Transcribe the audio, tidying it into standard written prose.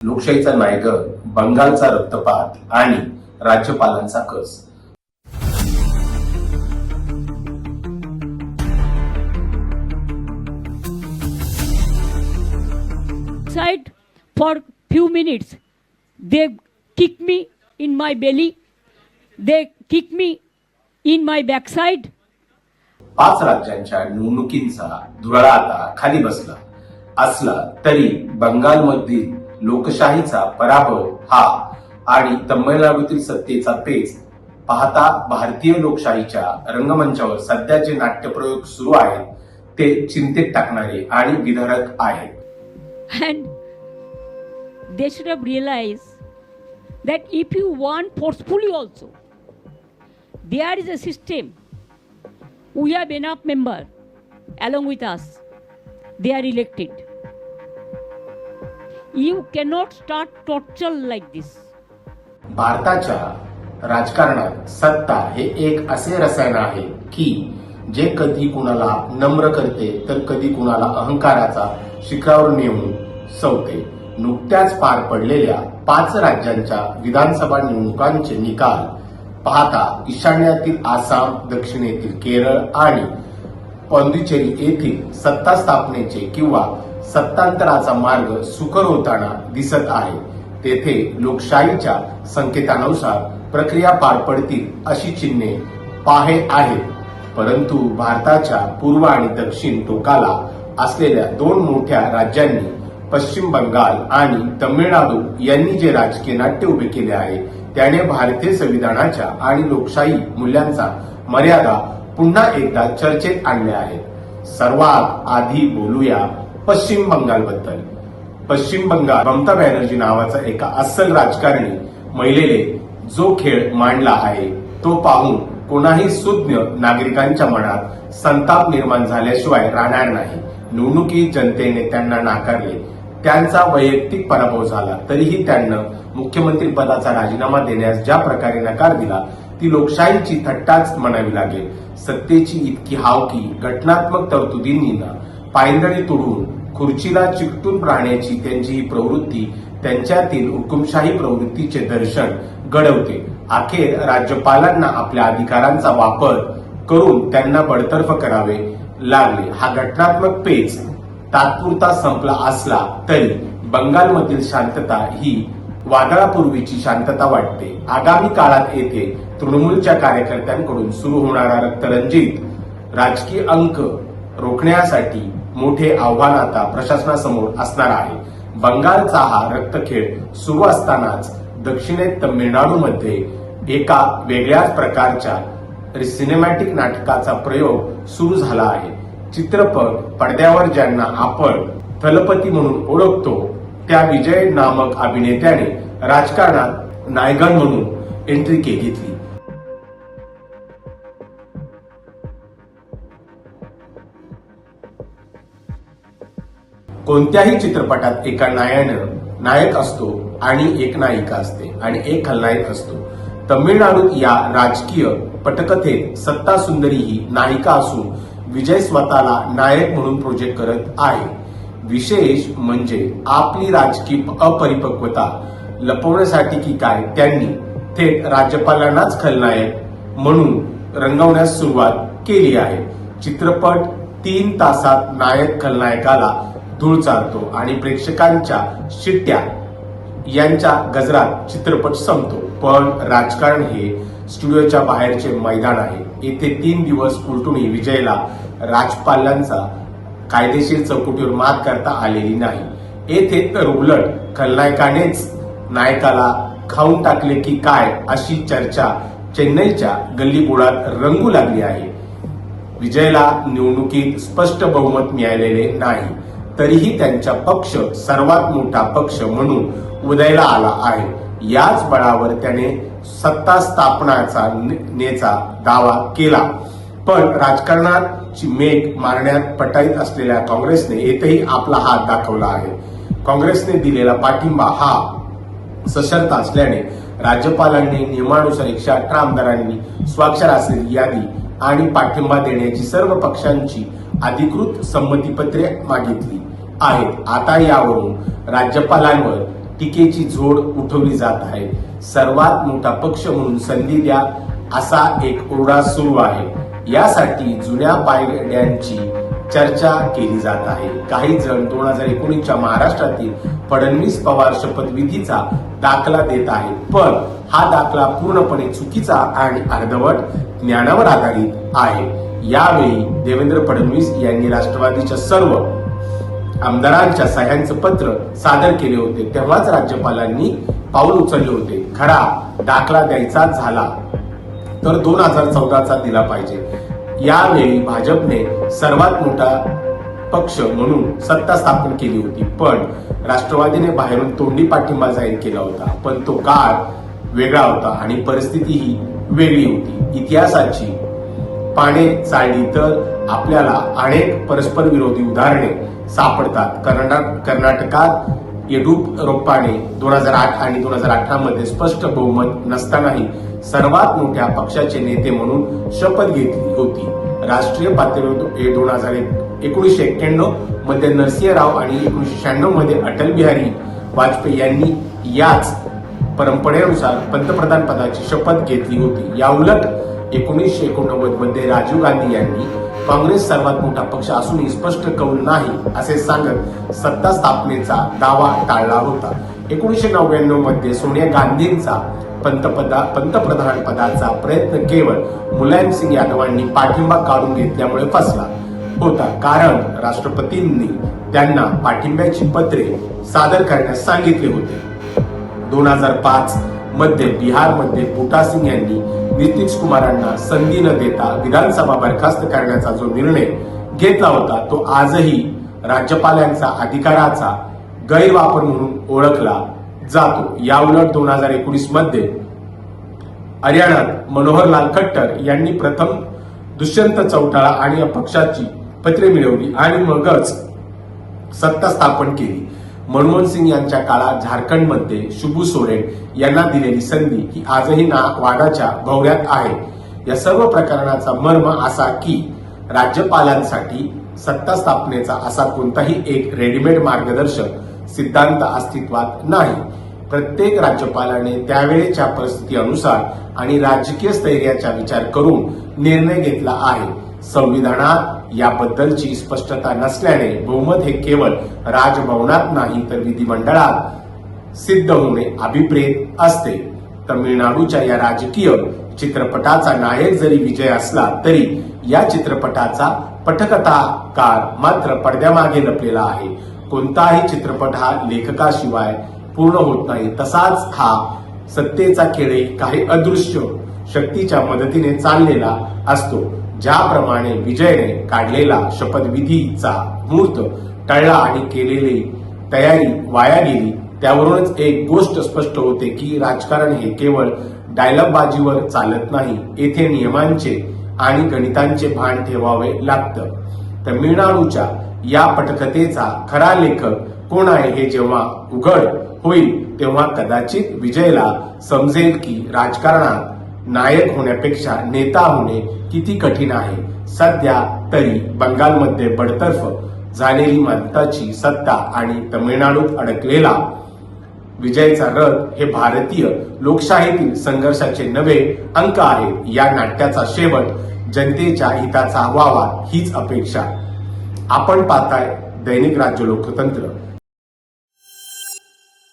लोकशाहीचा नायगं, बंगालचा रक्तपात आणि राज्यपालांचा कस. Side for few minutes, they kick me in my belly, they kick me in my backside. 5 राज्यांच्या निवडणुकींचा धुरळा आता खाली बसला असला तरी बंगालमधील लोकशाहीचा पराभव हा आणि तमिळनाडूतील सत्तेचा पेच पाहता भारतीय लोकशाहीच्या रंगमंचावर सध्या जे नाट्यप्रयोग सुरू आहेत ते चिंतेत टाकणारे आणि विदारक आहेत. And they should have realized that if you want forcefully also, there is a system. We have enough members along with us. They are elected. You cannot start torture like this. भारताच्या राजकारणात सत्ता हे एक असे रसायन आहे की जे कधी कुणाला नम्र करते तर कधी कुणाला अहंकाराचा शिखरावर नेऊन सवते. नुकत्याच पार पडलेल्या 5 राज्यांच्या विधानसभा निवडणुकांचे निकाल पाहता ईशान्येतील आसाम, दक्षिणेतील केरळ आणि पॉंडिचेरी येथील सत्ता स्थापनेचे किंवा सत्तांतराचा मार्ग सुकर होताना दिसत आहे. तेथे लोकशाहीच्या संकेतानुसार प्रक्रिया पार पडतील अशी चिन्हे पाहे आहेत. परंतु भारताच्या पूर्व आणि दक्षिण टोकाला असलेल्या 2 मोठ्या राज्यांनी पश्चिम बंगाल आणि तमिळनाडू यांनी जे राजकीय नाट्य उभे केले आहे त्याने भारतीय संविधानाच्या आणि लोकशाही मूल्यांचा मर्यादा पुन्हा एकदा चर्चेत आणल्या आहेत. सर्वात आधी बोलूया पश्चिम बंगालबद्दल. पश्चिम बंगाल ममता बॅनर्जी नावाचा एका अस्सल राजकारणी महिलेने जो खेळ मांडला आहे तो पाहून कोणाही सुज्ञ नागरिकांच्या मनात संताप निर्माण झाल्याशिवाय राहणार नाही. निवडणुकीत जनतेने त्यांना नाकारले, त्यांचा वैयक्तिक पराभव झाला तरीही त्यांना मुख्यमंत्री पदाचा राजीनामा देण्यास ज्या प्रकारे नकार दिला ती लोकशाहीची थट्टाच म्हणावी लागेल. सत्तेची इतकी हावकी घटनात्मक तरतुदींनी पायंदळी तोडून खुर्चीला चिकटून राहण्याची त्यांची ही प्रवृत्ती त्यांच्यातील हुकुमशाही प्रवृत्तीचे दर्शन घडवते. अखेर राज्यपालांना आपल्या अधिकारांचा वापर करून त्यांना बडतर्फ करावे लागले. हा घटनात्मक पेच तात्पुरता संपला असला तरी बंगालमधील शांतता ही वादळापूर्वीची शांतता वाटते. आगामी काळात येथे तृणमूलच्या कार्यकर्त्यांकडून सुरू होणारा रक्तरंजित राजकीय अंक रोखण्यासाठी मोठे आव्हान आता प्रशासनासमोर असणार आहे. बंगालचा हा रक्तखेळ सुरू असतानाच दक्षिणेत तमिळनाडूमध्ये एका वेगळ्याच प्रकारच्या सिनेमॅटिक नाटकाचा प्रयोग सुरू झाला आहे. चित्रपट पडद्यावर ज्यांना आपण थलपती म्हणून ओळखतो त्या विजय नामक अभिनेत्याने राजकारणात नायगन म्हणून एंट्री घेतली. कोणत्याही चित्रपटात एका नायक असतो आणि एक नायिका असते आणि एक खलनायक असतो. तमिळनाडूत या राजकीय पटकथेत सत्ता सुंदरी ही नायिका असून विजय स्वतःला नायक म्हणून प्रोजेक्ट करत आहे. विशेष म्हणजे आपली राजकीय अपरिपक्वता लपवण्यासाठी की काय त्यांनी थेट राज्यपालांनाच खलनायक म्हणून रंगवण्यास सुरुवात केली आहे. चित्रपट 3 तासात नायक खलनायकाला धूळ चालतो आणि प्रेक्षकांच्या शिट्ट्या यांच्या गजरात चित्रपट संपतो. पण राजकारण हे स्टुडिओच्या बाहेरचे मैदान आहे. येथे 3 दिवस उलटूनही विजयला राजपालांचा कायदेशीर चौकटीवर मात करता आलेली नाही. येथे तर उलट खलनायकानेच नायकाला खाऊन टाकले की काय अशी चर्चा चेन्नईच्या गल्लीबोळात रंगू लागली आहे. विजयला निवडणुकीत स्पष्ट बहुमत मिळालेले नाही तरीही त्यांचा पक्ष सर्वात मोठा पक्ष म्हणून उदयाला आला आहे. याच बळावर त्याने सत्ता स्थापनाचा नेचा दावा केला. पण राजकारणाची मेघ मारण्यात पटाईत असलेल्या काँग्रेसने येथेही आपला हात दाखवला आहे. काँग्रेसने दिलेला पाठिंबा हा सशर्त असल्याने राज्यपालांनी नियमानुसार 118 आमदारांनी स्वाक्षर असलेली यादी आणि पाठिंबा देण्याची सर्व पक्षांची अधिकृत संमतीपत्रे मागितली आहेत. आता यावरून राज्यपालांवर टीकेची झोड उठवली जात आहे. सर्वात मोठा पक्ष म्हणून संधी द्या असा एक ओरडा सुरू आहे. यासाठी जुन्या पायड्यांची चर्चा केली जात आहे. काही जण 2019च्या महाराष्ट्रातील फडणवीस पवार शपथविधीचा दाखला देत आहेत, पण हा दाखला पूर्णपणे चुकीचा आणि अर्धवट ज्ञानावर आधारित आहे. यावेळी देवेंद्र फडणवीस यांनी राष्ट्रवादीच्या सर्व आमदारांच्या सह्यांचं पत्र सादर केले होते. तेव्हाच राज्यपालांनी पाऊल उचलले होते. खरा दाखला द्यायचा झाला तर 2014चा दिला पाहिजे. यावेळी भाजपने सर्वात मोठा पक्ष म्हणून सत्ता स्थापन केली होती, पण राष्ट्रवादीने बाहेरून तोंडी पाठिंबा जाहीर केला होता. पण तो काळ वेगळा होता आणि परिस्थितीही वेगळी होती. इतिहासाची पाने चालली तर आपल्याला अनेक परस्पर विरोधी उदाहरणे सापडतात. कर्नाटकात येडियुरप्पाने 2008 आणि 2018 मध्ये स्पष्ट बहुमत नसतानाही सर्वात मोठ्या पक्षाचे नेते म्हणून शपथ घेतली होती. राष्ट्रीय पातळीवर 1991 मध्ये नरसिंह राव आणि 1996 मध्ये अटल बिहारी वाजपेयी यांनी याच परंपरेनुसार पंतप्रधान पदाची शपथ घेतली होती. याउलट 1989 मध्ये राजीव गांधी यांनी काँग्रेस सर्वात मोठा पक्ष असूनही स्पष्ट कौल नाही असे सांगत सत्ता स्थापनेचा दावा टाळला होता. 1999 मध्ये सोनिया गांधींचा पंतप्रधान पदाचा प्रयत्न केवळ मुलायम सिंग यादवांनी पाठिंबा काढून घेतल्यामुळे फसला होता, कारण राष्ट्रपतींनी त्यांना पाठिंब्याची पत्रे सादर करण्यास सांगितले होते. 2005 मध्ये बिहारमध्ये बूटा सिंग यांनी नितीश कुमारांना संधी न देता विधानसभा बरखास्त करण्याचा जो निर्णय घेतला होता तो आजही राज्यपालांचा अधिकाराचा गैरवापर म्हणून ओळखला जातो. याउलट 2019 मध्ये हरियाणात मनोहरलाल खट्टर यांनी प्रथम दुष्यंत चौटाला आणि अपक्षाची पत्रे मिळवली आणि मगच सत्ता स्थापन केली. मनमोहन सिंग यांच्या काळात झारखंडमध्ये शिबू सोरेन यांना दिलेली संधी ही आजही वादाच्या भोवऱ्यात आहे. या सर्व प्रकरणाचा मर्म असा की राज्यपालांसाठी सत्ता स्थापनेचा असा कोणताही एक रेडीमेड मार्गदर्शक सिद्धांत अस्तित्वात नाही. प्रत्येक राज्यपालाने त्यावेळेच्या परिस्थिती अनुसार आणि राजकीय स्थैर्याचा विचार करून निर्णय घेतला आहे. संविधानात याबद्दलची स्पष्टता नसल्याने बहुमत हे केवळ राजभवनात नाही तर विधिमंडळात सिद्ध होणे अभिप्रेत असते. तमिळनाडूच्या या राजकीय चित्रपटाचा नायक जरी विजय असला तरी या चित्रपटाचा पटकथाकार मात्र पडद्यामागे लपलेला आहे. कोणताही चित्रपट हा लेखकाशिवाय पूर्ण होत नाही, तसाच हा सत्तेचा खेळ काही अदृश्य शक्तीच्या मदतीने चाललेला असतो. ज्याप्रमाणे विजयने काढलेला शपथविधीचा मुहूर्त टळला आणि केलेली तयारी वाया गेली, त्यावरूनच एक गोष्ट स्पष्ट होते की राजकारण हे केवळ डायलॉगबाजीवर चालत नाही. येथे नियमांचे आणि गणितांचे भान ठेवावे लागतं. तमिळनाडूच्या या पटकथेचा खरा लेखक कोण आहे हे जेव्हा उघड होईल तेव्हा कदाचित विजयला समजेल की राजकारणात नायक होण्यापेक्षा नेता होणे किती कठीण आहे. सध्या तरी बंगालमध्ये बडतर्फ झालेली मताची सत्ता आणि तमिळनाडूत अडकलेला विजयचा रथ हे भारतीय लोकशाहीतील संघर्षाचे नवे अंक आहेत. या नाट्याचा शेवट जनतेच्या हिताचा व्हावा हीच अपेक्षा. आपण पाहताय दैनिक राज्य लोकतंत्र.